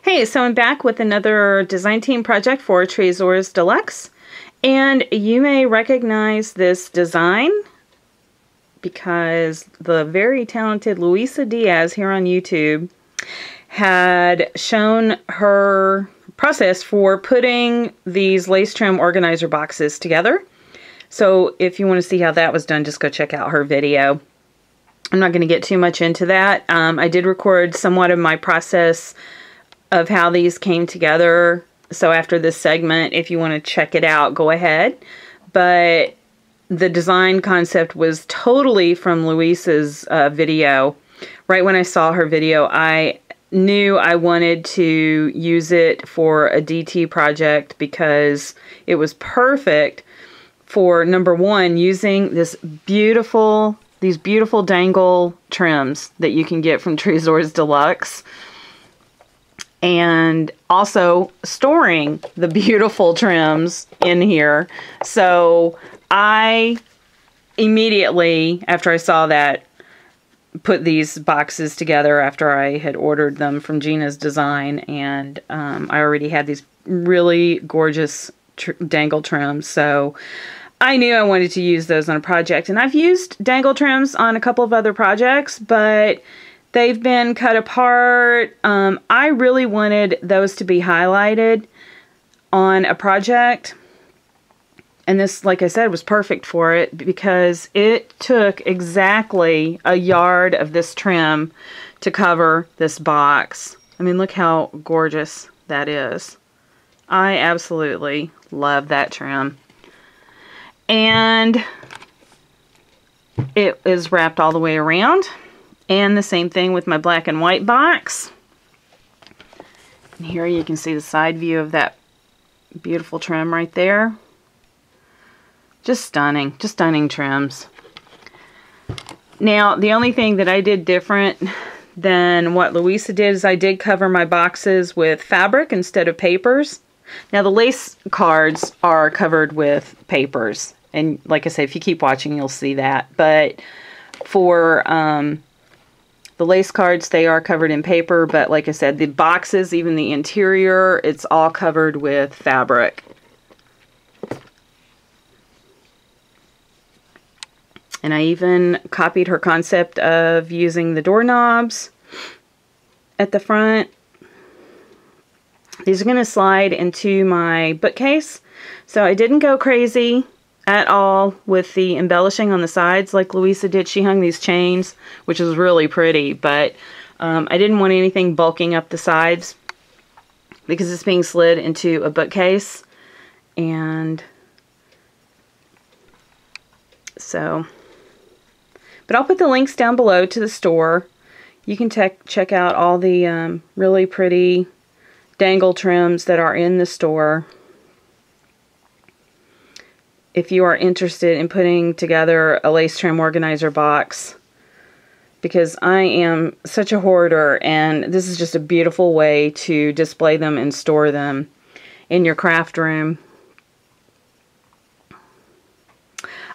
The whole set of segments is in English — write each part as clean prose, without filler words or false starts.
Hey, so I'm back with another design team project for Tresors de Luxe, and you may recognize this design because the very talented Luisa Diaz here on YouTube had shown her process for putting these lace trim organizer boxes together. So if you want to see how that was done, just go check out her video. I'm not going to get too much into that. I did record somewhat of my process of how these came together. So after this segment, if you want to check it out, go ahead. But the design concept was totally from Luisa's video. Right when I saw her video, I knew I wanted to use it for a DT project because it was perfect for, number one, using these beautiful dangle trims that you can get from Tresors de Luxe, and also storing the beautiful trims in here. So I immediately, after I saw that, put these boxes together after I had ordered them from Gina's Design, and I already had these really gorgeous dangle trims, so I knew I wanted to use those on a project. And I've used dangle trims on a couple of other projects, but they've been cut apart. I really wanted those to be highlighted on a project. And this, like I said, was perfect for it because it took exactly a yard of this trim to cover this box. I mean, look how gorgeous that is. I absolutely love that trim. And it is wrapped all the way around. And the same thing with my black and white box. And here you can see the side view of that beautiful trim right there. Just stunning trims. Now, the only thing that I did different than what Luisa did is I did cover my boxes with fabric instead of papers. Now, the lace cards are covered with papers. And like I say, if you keep watching, you'll see that. But for the lace cards, they are covered in paper. But like I said, the boxes, even the interior, it's all covered with fabric. And I even copied her concept of using the doorknobs at the front. These are going to slide into my bookcase. So I didn't go crazy at all with the embellishing on the sides like Luisa did. She hung these chains, which is really pretty, but I didn't want anything bulking up the sides because it's being slid into a bookcase. And so, but I'll put the links down below to the store. You can check out all the really pretty dangle trims that are in the store if you are interested in putting together a lace trim organizer box, because I am such a hoarder and this is just a beautiful way to display them and store them in your craft room.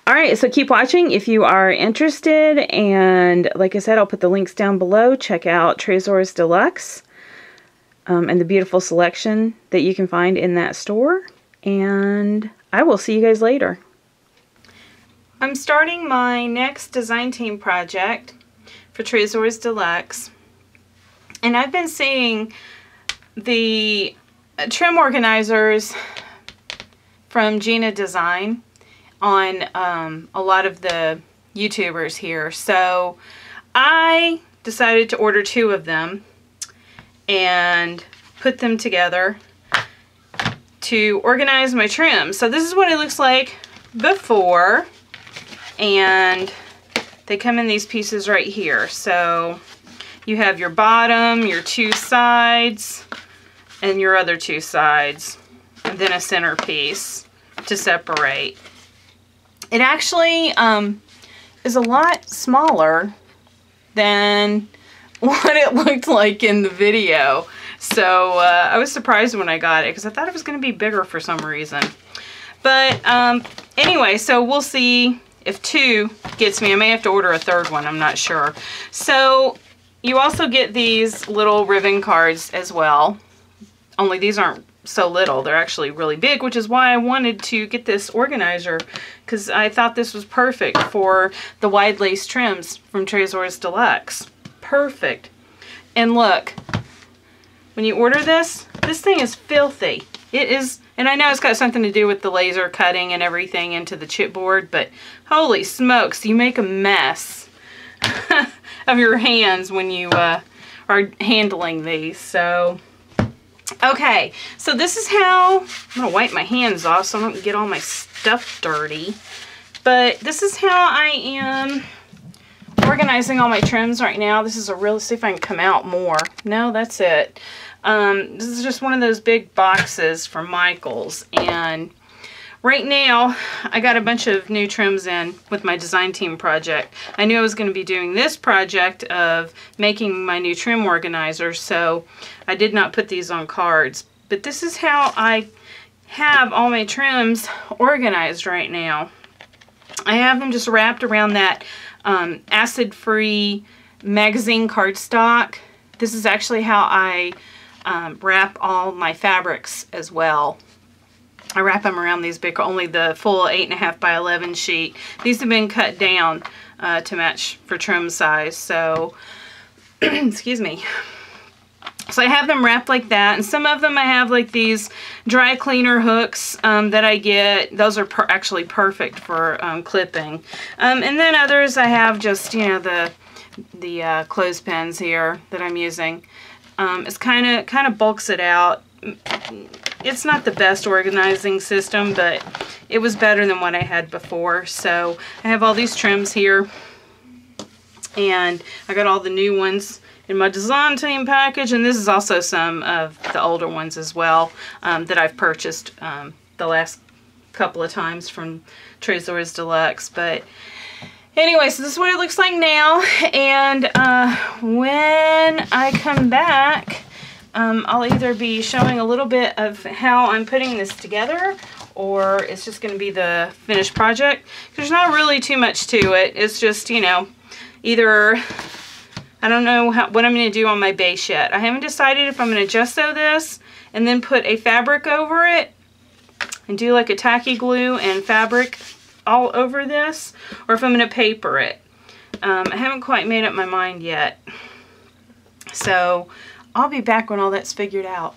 Alright, so keep watching if you are interested, and like I said, I'll put the links down below. Check out Tresors de Luxe and the beautiful selection that you can find in that store, and I will see you guys later. I'm starting my next design team project for Tresors de Luxe, and I've been seeing the trim organizers from Gina Design on a lot of the YouTubers here, so I decided to order 2 of them and put them together to organize my trim. So this is what it looks like before, and they come in these pieces right here. So you have your bottom, your 2 sides, and your other 2 sides, and then a center piece to separate. It actually is a lot smaller than what it looked like in the video. So I was surprised when I got it because I thought it was going to be bigger for some reason. But anyway, so we'll see if 2 gets me. I may have to order a 3rd one, I'm not sure. So you also get these little ribbon cards as well. only these aren't so little. They're actually really big, which is why I wanted to get this organizer, because I thought this was perfect for the wide lace trims from Tresors de Luxe. Perfect. And look, when you order this thing is filthy. It is, and I know it's got something to do with the laser cutting and everything into the chipboard, but holy smokes, you make a mess of your hands when you are handling these. So, okay, so this is how, I'm gonna wipe my hands off so I don't get all my stuff dirty, but this is how I am organizing all my trims right now. This is a real, see if I can come out more. No, that's it. This is just one of those big boxes from Michaels, and right now I got a bunch of new trims in with my design team project. I knew I was going to be doing this project of making my new trim organizer, so I did not put these on cards, but this is how I have all my trims organized right now. I have them just wrapped around that acid-free magazine cardstock. This is actually how I wrap all my fabrics as well. I wrap them around these big, only the full 8.5 by 11 sheet. These have been cut down to match for trim size, so excuse me. So I have them wrapped like that, and some of them I have like these dry cleaner hooks that I get. Those are actually perfect for clipping. And then others I have just, you know, the clothespins here that I'm using. It's kind of bulks it out. It's not the best organizing system, but it was better than what I had before. So I have all these trims here, and I got all the new ones in my design team package, and this is also some of the older ones as well that I've purchased the last couple of times from Tresors de Luxe. But anyway, so this is what it looks like now, and when I come back, I'll either be showing a little bit of how I'm putting this together, or it's just going to be the finished project. There's not really too much to it. It's just, you know, either, I don't know what I'm going to do on my base yet. I haven't decided if I'm going to gesso this and then put a fabric over it and do like a tacky glue and fabric all over this, or if I'm going to paper it. I haven't quite made up my mind yet. So I'll be back when all that's figured out.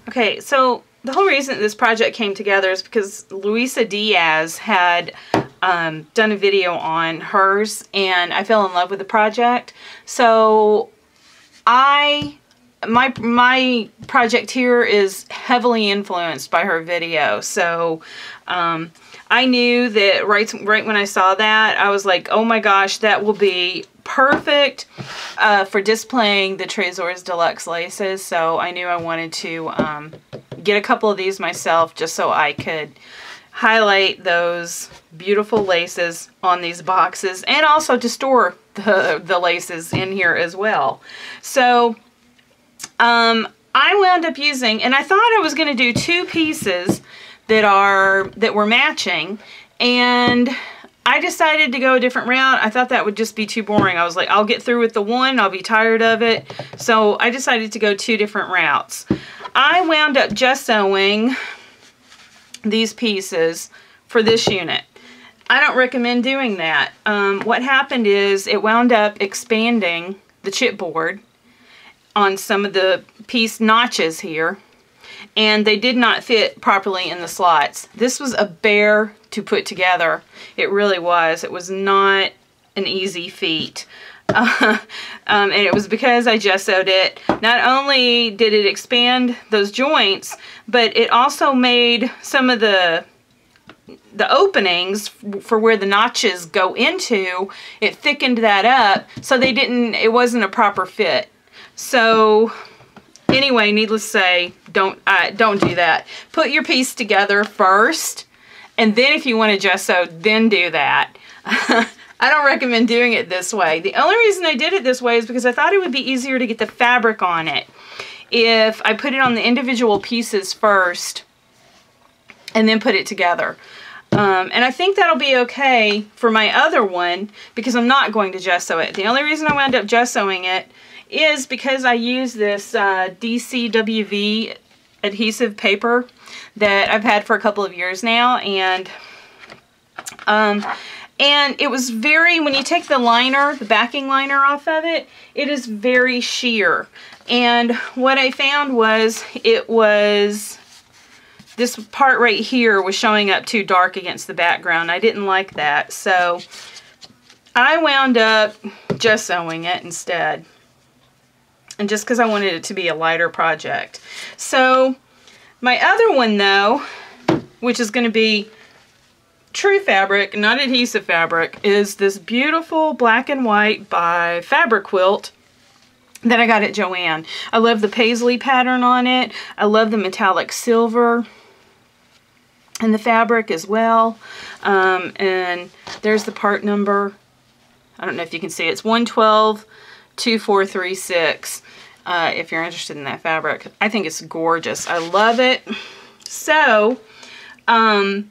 Okay, so the whole reason this project came together is because Luisa Diaz had done a video on hers, and I fell in love with the project. So my project here is heavily influenced by her video. So I knew that right when I saw that, I was like, oh my gosh, that will be perfect for displaying the Tresors de Luxe laces. So I knew I wanted to get a couple of these myself, just so I could highlight those beautiful laces on these boxes, and also to store the laces in here as well. So I wound up using, and I thought I was going to do two pieces that were matching, and I decided to go a different route. I thought that would just be too boring. I was like, I'll get through with the one, I'll be tired of it. So I decided to go two different routes. I wound up gessoing these pieces for this unit. I don't recommend doing that. What happened is it wound up expanding the chipboard on some of the piece notches here, and they did not fit properly in the slots. This was a bear to put together. It really was. It was not an easy feat. And it was because I gessoed it. Not only did it expand those joints, but it also made some of the openings for where the notches go into, it thickened that up, so it wasn't a proper fit. So anyway, needless to say, don't do that. Put your piece together first, and then if you want to gesso, then do that. I don't recommend doing it this way. The only reason I did it this way is because I thought it would be easier to get the fabric on it if I put it on the individual pieces first and then put it together. And I think that'll be okay for my other one, because I'm not going to gesso it. The only reason I wound up gessoing it is because I use this DCWV adhesive paper that I've had for a couple of years now, and it was very, when you take the liner, the backing liner off of it, it is very sheer. And what I found was, this part right here was showing up too dark against the background. I didn't like that, so I wound up gessoing it instead. And just because I wanted it to be a lighter project. So my other one though, which is going to be true fabric, not adhesive fabric, is this beautiful black and white by Fabric Quilt that I got at Joann. I love the paisley pattern on it. I love the metallic silver and the fabric as well. And there's the part number. I don't know if you can see it. It's 112-2436 if you're interested in that fabric. I think it's gorgeous. I love it. So I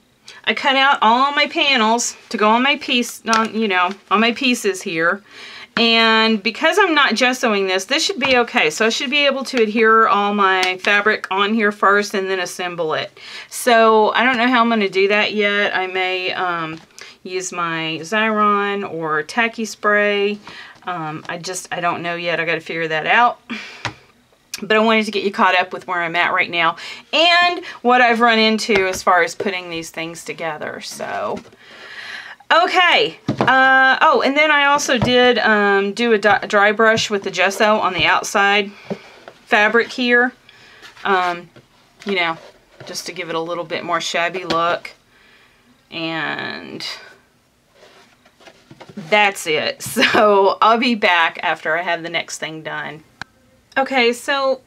cut out all my panels to go on my piece, on my pieces here. And because I'm not gessoing this, this should be okay. So I should be able to adhere all my fabric on here first and then assemble it. So I don't know how I'm going to do that yet. I may use my Xyron or tacky spray. I don't know yet. I got to figure that out. But I wanted to get you caught up with where I'm at right now and what I've run into as far as putting these things together. So, okay. Oh, and then I also did do a dry brush with the gesso on the outside fabric here. Just to give it a little bit more shabby look. And that's it. So I'll be back after I have the next thing done. Okay, so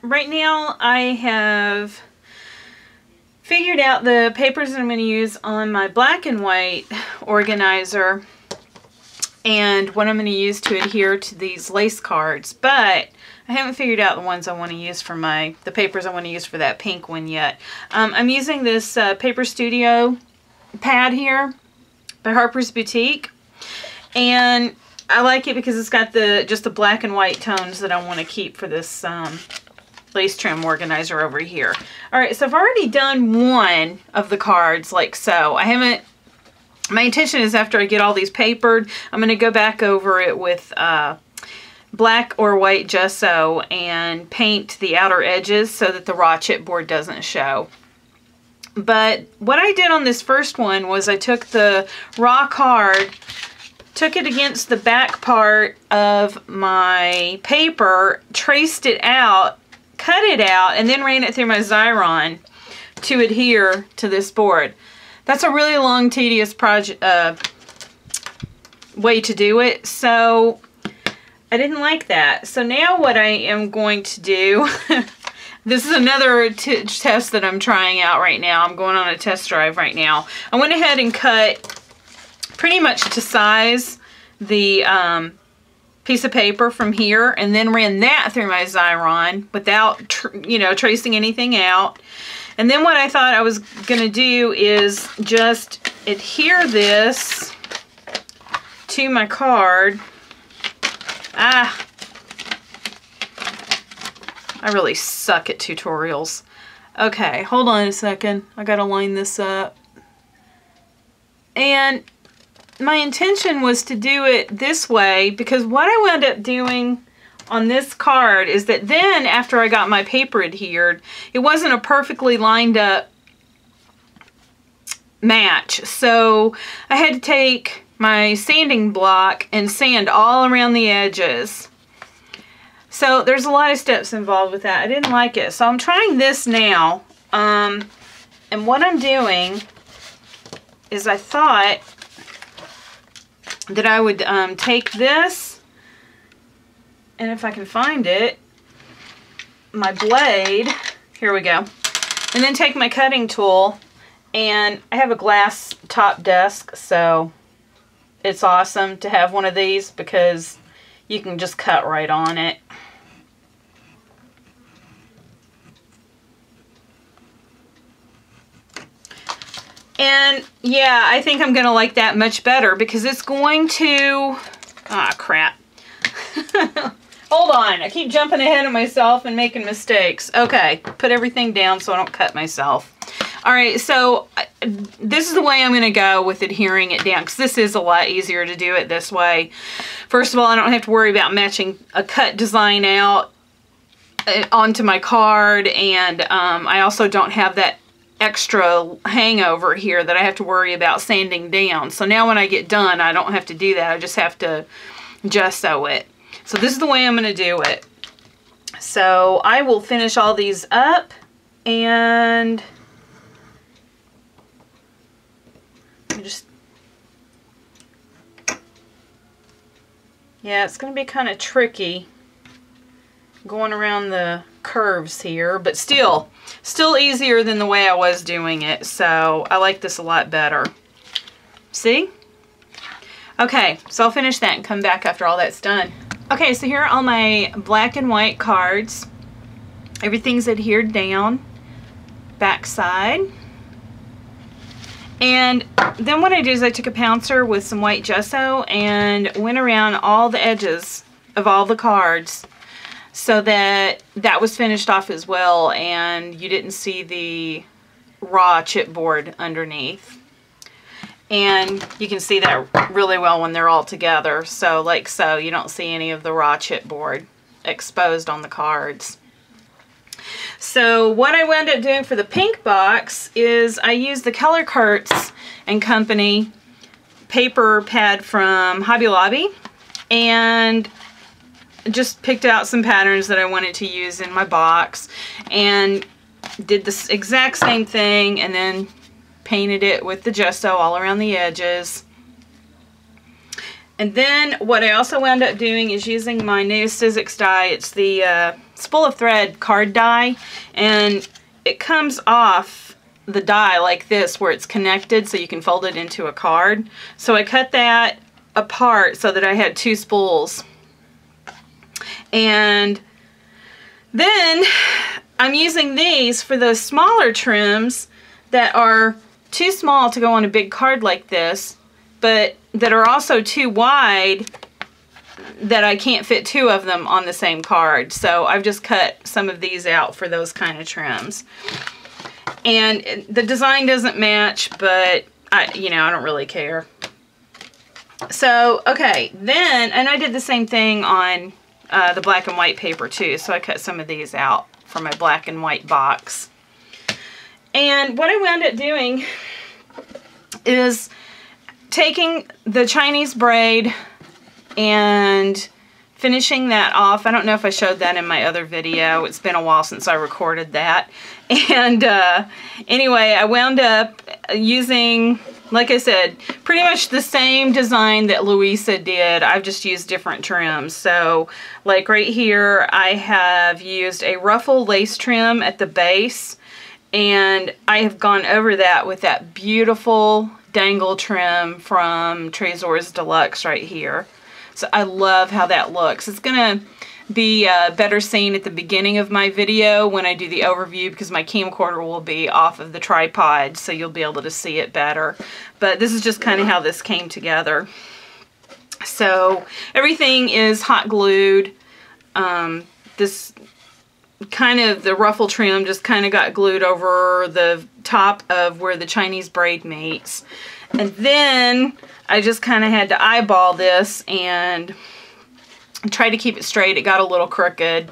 right now I have figured out the papers that I'm going to use on my black and white organizer and what I'm going to use to adhere to these lace cards, but I haven't figured out the ones I want to use for the papers I want to use for that pink one yet. I'm using this Paper Studio pad here by Harper's Boutique, and I like it because it's got just the black and white tones that I want to keep for this lace trim organizer over here. Alright, so I've already done one of the cards like so. My intention is after I get all these papered, I'm going to go back over it with black or white gesso and paint the outer edges so that the raw chipboard doesn't show. But what I did on this first one was I took the raw card, took it against the back part of my paper, traced it out, cut it out, and then ran it through my Xyron to adhere to this board. That's a really long, tedious way to do it, so I didn't like that. So now what I am going to do, this is another test that I'm trying out right now. I'm going on a test drive right now. I went ahead and cut pretty much to size the piece of paper from here and then ran that through my Xyron without tracing anything out. And then what I thought I was going to do is just adhere this to my card. I really suck at tutorials. Okay, hold on a second. I gotta line this up. And my intention was to do it this way because what I wound up doing on this card is that then after I got my paper adhered, it wasn't a perfectly lined up match. So I had to take my sanding block and sand all around the edges. So there's a lot of steps involved with that. I didn't like it. So I'm trying this now. And what I'm doing is I thought that I would take this, and if I can find it, my blade, here we go, and then take my cutting tool, and I have a glass top desk, so it's awesome to have one of these because you can just cut right on it. And yeah, I think I'm going to like that much better because it's going to, crap. Hold on, I keep jumping ahead of myself and making mistakes. Okay, put everything down so I don't cut myself. All right, so this is the way I'm going to go with adhering it down, because this is a lot easier to do it this way. First of all, I don't have to worry about matching a cut design out onto my card, and I also don't have that extra hangover here that I have to worry about sanding down. So now when I get done, I don't have to do that. I just have to gesso it. So this is the way I'm going to do it. So I will finish all these up, and just, yeah, it's going to be kind of tricky going around the curves here, but still easier than the way I was doing it. So I like this a lot better. See? Okay, so I'll finish that and come back after all that's done. Okay, so here are all my black and white cards. Everything's adhered down, back side. And then what I did is I took a pouncer with some white gesso and went around all the edges of all the cards so that that was finished off as well, and you didn't see the raw chipboard underneath. And you can see that really well when they're all together. So like so, you don't see any of the raw chipboard exposed on the cards. So what I wound up doing for the pink box is I used the Color Kurtz and Company paper pad from Hobby Lobby, and just picked out some patterns that I wanted to use in my box and did the exact same thing, and then painted it with the gesso all around the edges. And then what I also wound up doing is using my new Sizzix die. It's the spool of thread card die, and it comes off the die like this where it's connected so you can fold it into a card. So I cut that apart so that I had two spools. And then I'm using these for those smaller trims that are too small to go on a big card like this, but that are also too wide that I can't fit two of them on the same card. So I've just cut some of these out for those kind of trims. And the design doesn't match, but I don't really care. So, okay, then, and I did the same thing on the black and white paper too, so I cut some of these out for my black and white box. And what I wound up doing is taking the Chinese braid and finishing that off. I don't know if I showed that in my other video. It's been a while since I recorded that. And anyway, I wound up using, like I said, pretty much the same design that Luisa did. I've just used different trims. So like right here, I have used a ruffle lace trim at the base, and I have gone over that with that beautiful dangle trim from Tresors de Luxe right here. So I love how that looks. It's going to be better seen at the beginning of my video when I do the overview, because my camcorder will be off of the tripod, so you'll be able to see it better. But this is just kind of how this came together. So everything is hot glued. This kind of, the ruffle trim just kind of got glued over the top of where the Chinese braid meets. And then I just kind of had to eyeball this and try to keep it straight. It got a little crooked,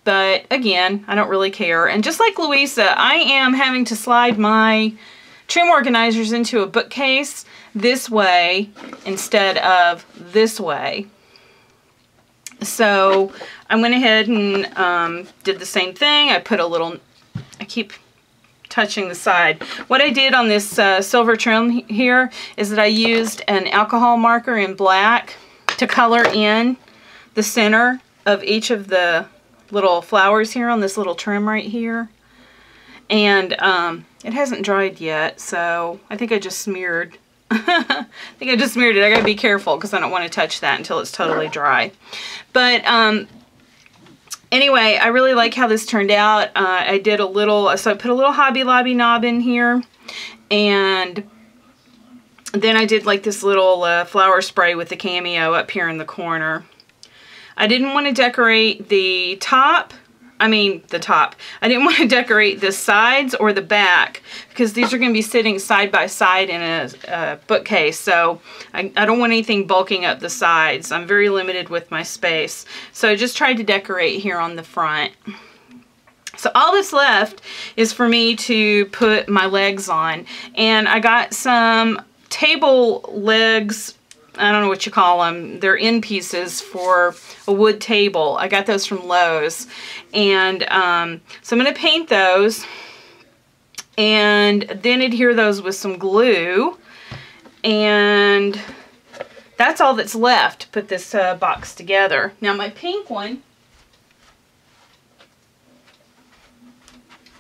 but again, I don't really care. And just like Luisa, I am having to slide my trim organizers into a bookcase this way instead of this way. So I went ahead and did the same thing. I put a little, I keep touching the side. What I did on this silver trim here is that I used an alcohol marker in black to color in the center of each of the little flowers here on this little trim right here. And it hasn't dried yet, so I think I just smeared I think I just smeared it. I gotta be careful because I don't want to touch that until it's totally dry. But anyway, I really like how this turned out. I did a little, so I put a little Hobby Lobby knob in here, and then I did like this little flower spray with the cameo up here in the corner. I didn't want to decorate the top. I didn't want to decorate the sides or the back because these are going to be sitting side by side in a bookcase. So I don't want anything bulking up the sides. I'm very limited with my space. So I just tried to decorate here on the front. So all that's left is for me to put my legs on. And I got some table legs. I don't know what you call them. They're end pieces for a wood table. I got those from Lowe's. And so I'm going to paint those and then adhere those with some glue. And that's all that's left to put this box together. Now my pink one,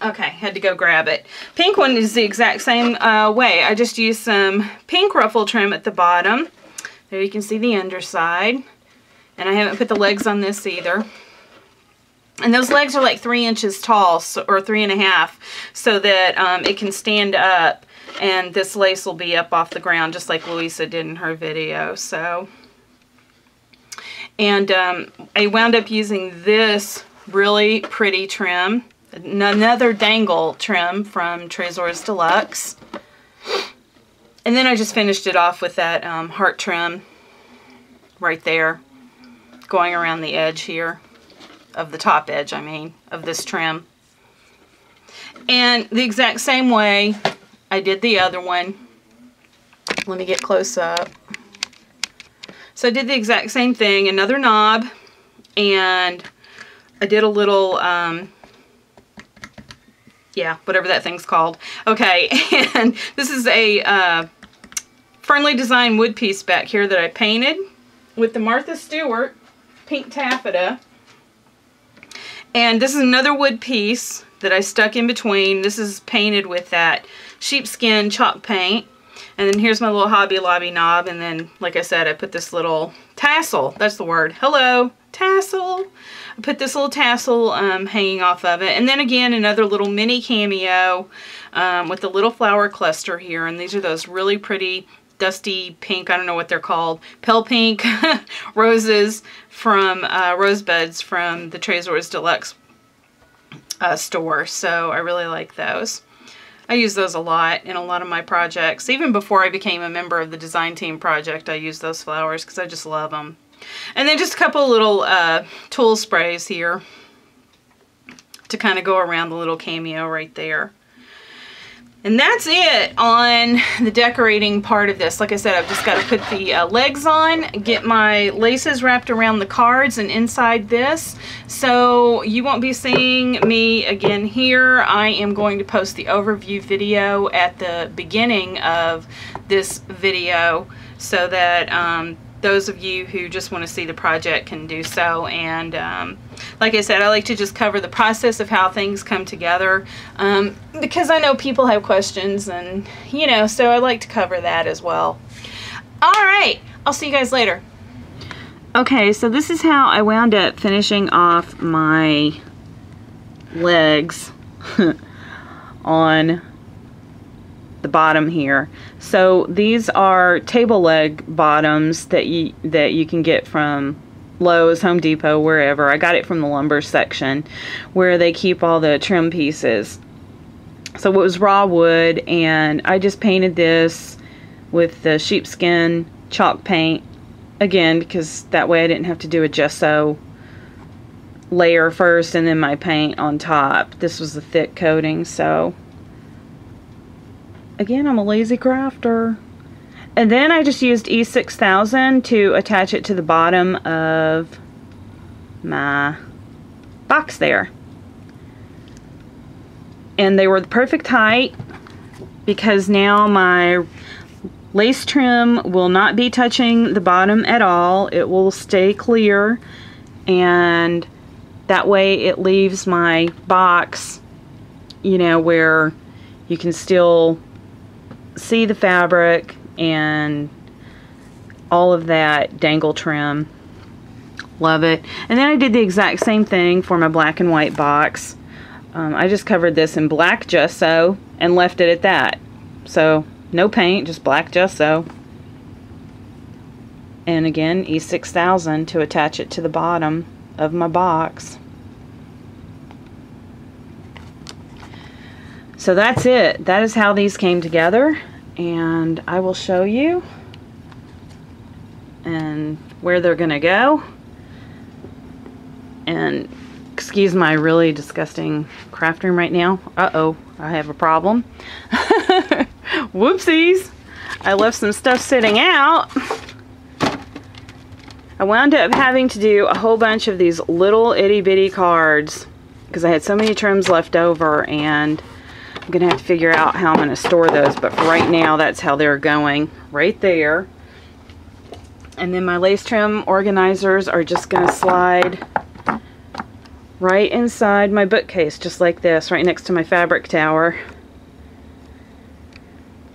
okay, had to go grab it. Pink one is the exact same way. I just used some pink ruffle trim at the bottom. There you can see the underside. And I haven't put the legs on this either. And those legs are like 3 inches tall, or 3.5, so that it can stand up. And this lace will be up off the ground, just like Luisa did in her video. So, and I wound up using this really pretty trim. Another dangle trim from Tresors de Luxe. And then I just finished it off with that heart trim right there, going around the edge here, of the top edge, I mean, of this trim. And the exact same way I did the other one. Let me get close up. So I did the exact same thing, another knob, and I did a little, yeah, whatever that thing's called. Okay, and this is a Friendly Design wood piece back here that I painted with the Martha Stewart pink taffeta. And this is another wood piece that I stuck in between. This is painted with that sheepskin chalk paint. And then here's my little Hobby Lobby knob. And then, like I said, I put this little tassel. That's the word. Hello, tassel. I put this little tassel hanging off of it. And then again, another little mini cameo with a little flower cluster here. And these are those really pretty dusty pink, I don't know what they're called, pale pink roses from rosebuds from the Tresors de Luxe store. So I really like those. I use those a lot in a lot of my projects. Even before I became a member of the design team project, I use those flowers because I just love them. And then just a couple little tool sprays here to kind of go around the little cameo right there. And that's it on the decorating part of this. Like I said, I've just got to put the legs on, get my laces wrapped around the cards and inside this. So you won't be seeing me again here. I am going to post the overview video at the beginning of this video so that those of you who just want to see the project can do so. And like I said, I like to just cover the process of how things come together because I know people have questions, and you know, so I like to cover that as well. All right, I'll see you guys later. Okay, so this is how I wound up finishing off my legs on the bottom here. So these are table leg bottoms that you can get from Lowe's, Home Depot, wherever. I got it from the lumber section where they keep all the trim pieces. So it was raw wood, and I just painted this with the sheepskin chalk paint again because that way I didn't have to do a gesso layer first and then my paint on top. This was a thick coating, so again, I'm a lazy crafter. And then I just used E6000 to attach it to the bottom of my box there. And they were the perfect height because now my lace trim will not be touching the bottom at all. It will stay clear, and that way it leaves my box, you know, where you can still see the fabric and all of that dangle trim. Love it. And then I did the exact same thing for my black and white box. I just covered this in black gesso and left it at that. So no paint, just black gesso. And again, E6000 to attach it to the bottom of my box. So that's it. That is how these came together, and I will show you and where they're gonna go. And excuse my really disgusting craft room right now. Uh-oh, I have a problem. Whoopsies! I left some stuff sitting out. I wound up having to do a whole bunch of these little itty bitty cards because I had so many trims left over, and I'm gonna have to figure out how I'm gonna store those, but for right now that's how they're going, right there. And then my lace trim organizers are just gonna slide right inside my bookcase, just like this, right next to my fabric tower.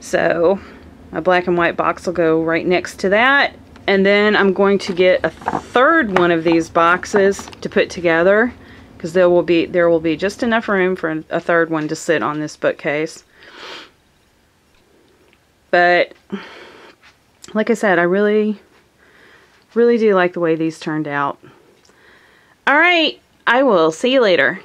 So my black and white box will go right next to that. And then I'm going to get a third one of these boxes to put together, because there will be just enough room for a third one to sit on this bookcase. But like I said, I really do like the way these turned out. Alright, I will see you later.